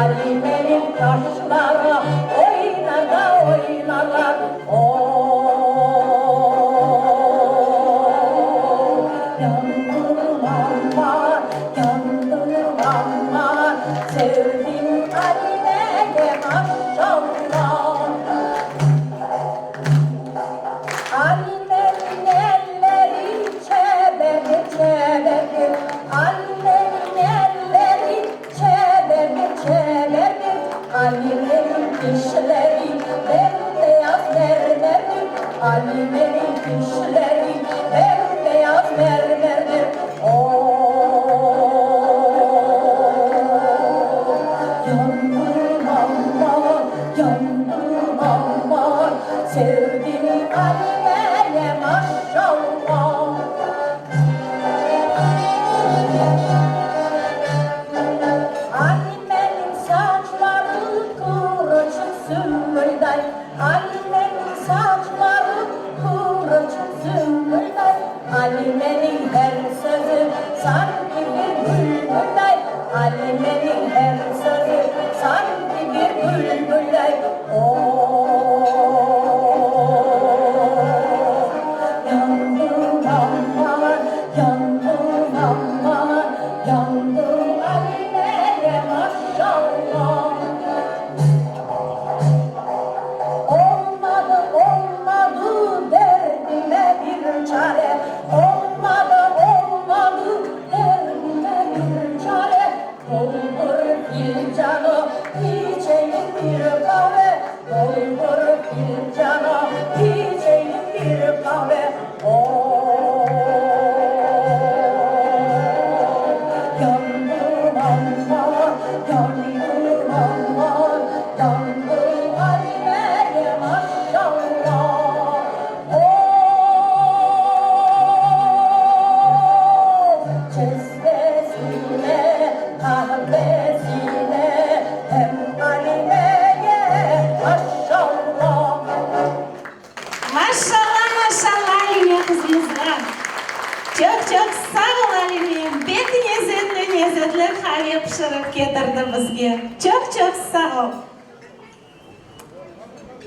Halime'nin taşları oynar da oynarlar. Yandım aman, yandım aman, sevdim Halime'ye maşallah. Halime'nin elleri çebedir çebedir, Halime'nin elleri çebedir çebedir, Halime'nin dişleri bembeyaz mermerdir, Halime'nin dişleri bembeyaz mermerdir. Yandım aman, yandım aman, sevdim Halime'ye maşallah. Halime'nin saçları kıvırcık sümbülday, Halime'nin saçları kıvırcık sümbülday, Halime'nin her sözü sanki bir bülbülday, Halime'nin her sözü sanki bir bülbülday. Yandım aman, yandım aman, yandım Halime'ye maşallah. Olmadı olmadı derdime bir çare, olmadı olmadı derdime bir çare, doldur fincanı içeyim bir kahve, doldur fincanı içeyim bir kahve. Yandım aman, yandım aman, yandım Halime'ye maşallah. Cezvesine, kahvesine, hem Halime'ye maşallah. Maşallah maşallah Halime kızımızlar. Çok sağ ol Halimem. Bek lezzetli kahve pişirip getirdi bizga. Çok sağ ol.